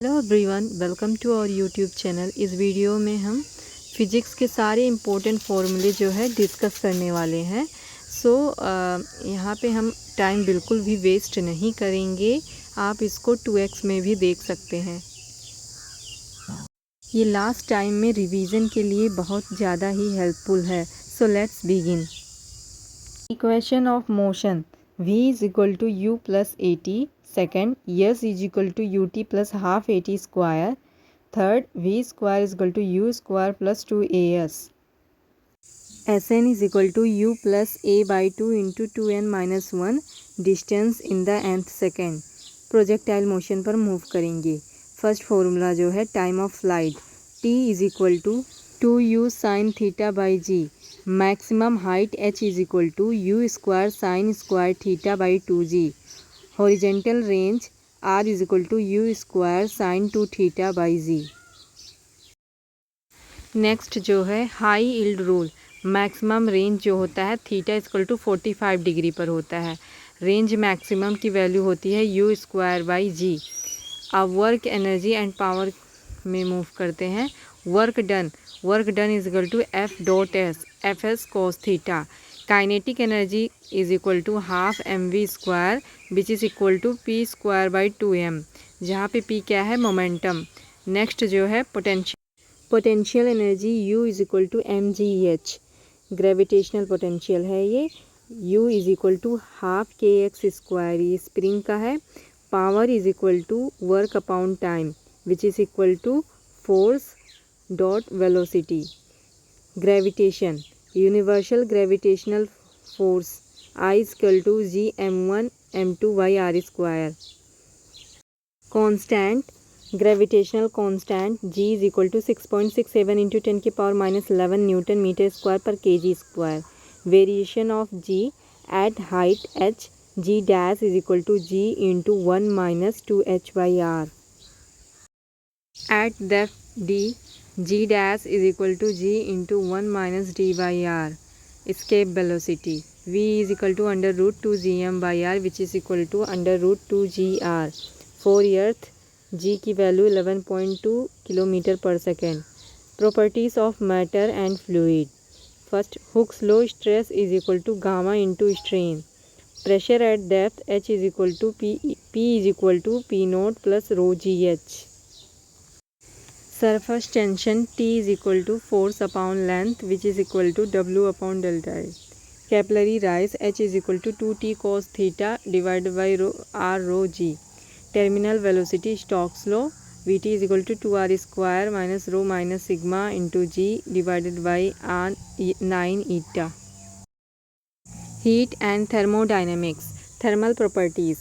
Hello everyone, welcome to our YouTube channel. इस video में हम फिज़िक्स के सारे इम्पोर्टेंट फॉर्मूले जो है डिस्कस करने वाले हैं। यहाँ पे हम टाइम बिल्कुल भी वेस्ट नहीं करेंगे। आप इसको 2x में भी देख सकते हैं। ये लास्ट टाइम में रिवीजन के लिए बहुत ज़्यादा ही हेल्पफुल है। So let's begin. Equation of motion v is equal to u plus at। Second, s is equal to ut plus half at square. Third, v square is equal to u square plus 2as। sn is equal to u plus a by 2 into 2n minus 1 distance in the nth second. Projectile motion पर move करेंगे। First formula जो है time of flight, t is equal to 2u sine theta by g। Maximum height h is equal to u square sine square theta by 2g। Horizontal range r is equal to u square sine 2 theta by g। Next जो है high yield rule, maximum range जो होता है theta equal to 45 degree पर होता है। Range maximum की value होती है u स्क्वायर बाई g। अब वर्क, एनर्जी एंड पावर में मूव करते हैं। Work done is equal to F dot S, F S cos theta. Kinetic energy is equal to half M V square which is equal to P square by 2m, जहाँ पे p क्या है, momentum. Next जो है potential energy u is equal to M G H, gravitational potential है ये। u is equal to half K X square, ये spring का है। Power is equal to work upon time which is equal to force dot velocity. Gravitation, universal gravitational force I is equal to G m1 m2 by R square. Constant, gravitational constant G is equal to 6.67 into 10 की power minus 11 newton metre square पर kg square. Variation of G at height h, G dash is equal to G into 1 minus 2h by R. At depth D, G dash is equal to G into 1 minus d by R. escape velocity v is equal to under root 2 gm by r which is equal to under root 2 gr। for earth g की value 11.2 kilometre पर second. Properties of matter and fluid. First, Hooke's law, stress is equal to gamma into strain. Pressure at depth h is equal to p is equal to p naught plus rho G H. Surface tension T is equal to force upon length which is equal to W upon delta L। Capillary rise H is equal to 2T cos theta divided by R rho G। Terminal velocity Stokes law Vt is equal to 2R square minus rho minus sigma into G divided by R 9 eta। Heat and thermodynamics. Thermal properties,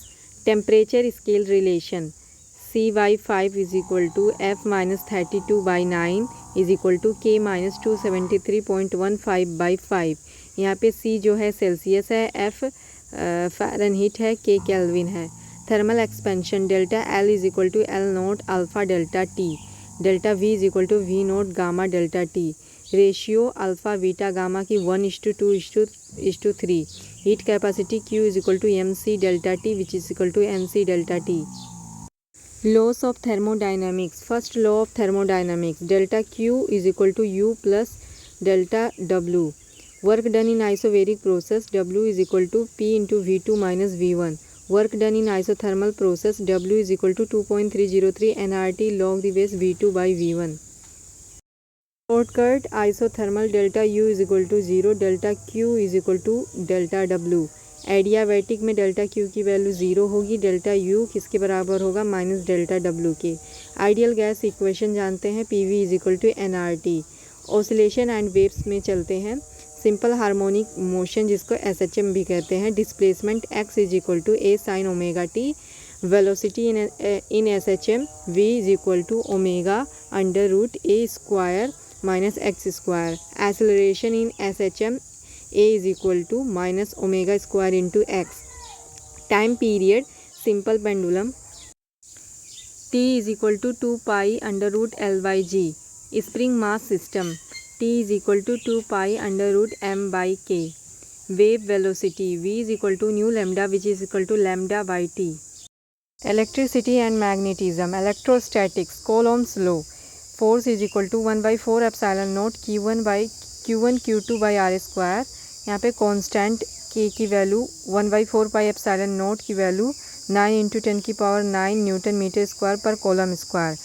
temperature scale relation CY5 is equal to F minus 32 by 9 is equal to K minus 273.15 by 5। यहाँ पे C जो है Celsius है, F Fahrenheit है, K Kelvin है। Thermal expansion delta L is equal to L naught alpha delta T। Delta V is equal to V naught gamma delta T। Ratio alpha beta gamma की 1:2:3। Heat capacity Q is equal to MC delta T which is equal to MC delta T। Laws of thermodynamics. First law of thermodynamics, delta Q is equal to U plus delta W। Work done in isobaric process W is equal to P into V2 minus V1। Work done in isothermal process W is equal to 2.303 nRT log the base V2 by V1। Shortcut isothermal delta U is equal to 0, delta Q is equal to delta W। Adiabatic में delta Q की value 0 होगी, delta U किसके बराबर होगा, minus delta W के। Ideal gas equation जानते हैं, PV is equal to NRT। Oscillation and waves में चलते हैं। सिंपल हार्मोनिक मोशन जिसको SHM भी कहते हैं। Displacement x is equal to A sine omega t। Velocity in SHM v is equal to omega under root A square minus x square. Acceleration in SHM A is equal to minus omega square into x। Time period, simple pendulum T is equal to 2 pi under root L by G। Spring mass system T is equal to 2 pi under root M by K। Wave velocity V is equal to new lambda which is equal to lambda by T। Electricity and magnetism. Electrostatics. Coulomb's law. Force is equal to 1/4 epsilon naught Q1 by Q1 Q2 by R square. यहाँ पे constant K की value 1/4 pi epsilon note की value 9 × 10⁹ Newton metre square पर column square.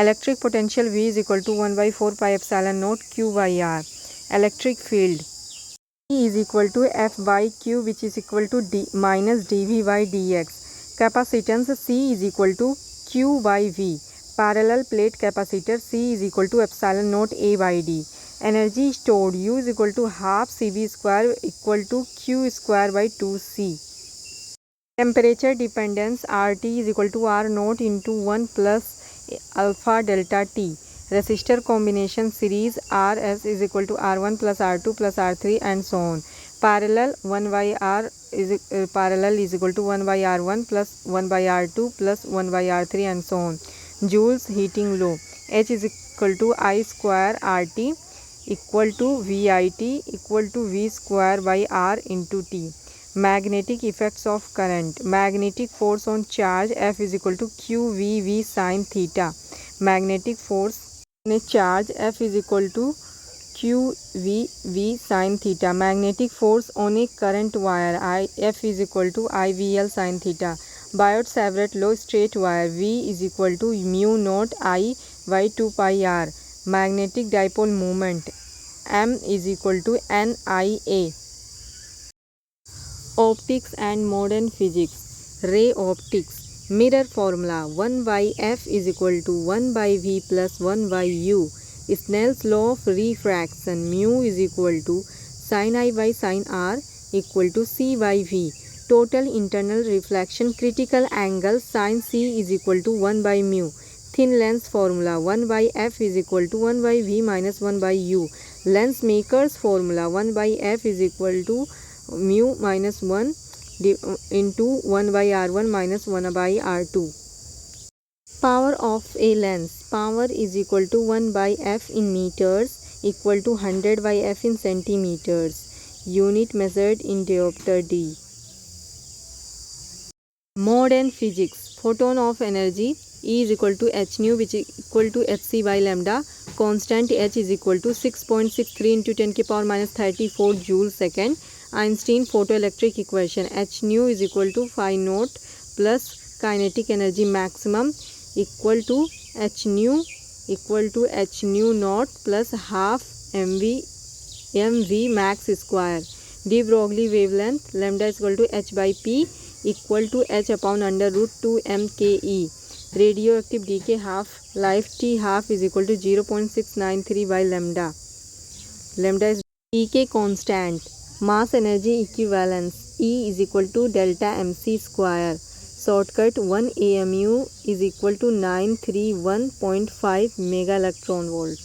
Electric potential V is equal to 1/4 pi epsilon note Q by R. Electric field E is equal to F by Q which is equal to D minus dV by dx. Capacitance C is equal to Q by V. Parallel plate capacitor C is equal to epsilon naught A by D. Energy stored U is equal to half CV square equal to Q square by 2C. Temperature dependence RT is equal to R naught into 1 plus alpha delta T. Resistor combination series RS is equal to R1 plus R2 plus R3 and so on. Parallel 1 by R parallel is equal to 1 by R1 plus 1 by R2 plus 1 by R3 and so on. Joules heating law. H is equal to I square RT equal to VIT equal to V square by R into T. Magnetic effects of current. Magnetic force on charge F is equal to QVV sin theta. Magnetic force on a charge F is equal to QVV sin theta. Magnetic force on a current wire F is equal to IVL sin theta. Biot-Savart law straight wire V is equal to mu naught I by 2 pi R. Magnetic dipole moment M is equal to NIA. Optics and modern physics. Ray optics. Mirror formula 1 by F is equal to 1 by V plus 1 by U. Snell's law of refraction. Mu is equal to sin I by sin R equal to C by V. Total internal reflection critical angle sin C is equal to 1 by mu. Thin lens formula 1 by F is equal to 1 by V minus 1 by U. Lens maker's formula 1 by F is equal to mu minus 1 into 1 by R1 minus 1 by R2. Power of a lens. Power is equal to 1 by F in meters equal to 100 by F in centimeters. Unit measured in diopter D. Modern physics. Photon of energy E is equal to h nu which is equal to hc by lambda. Constant H is equal to 6.63 into 10⁻34 joule second. Einstein photoelectric equation h nu is equal to phi naught plus kinetic energy maximum equal to h nu naught plus half mv max square. De Broglie wavelength lambda is equal to h by p equal to h upon under root 2 mke. Radioactive decay half life T half is equal to 0.693 by lambda. Lambda is decay constant. Mass energy equivalence E is equal to delta mc square. Shortcut 1 AMU is equal to 931.5 mega electron volt.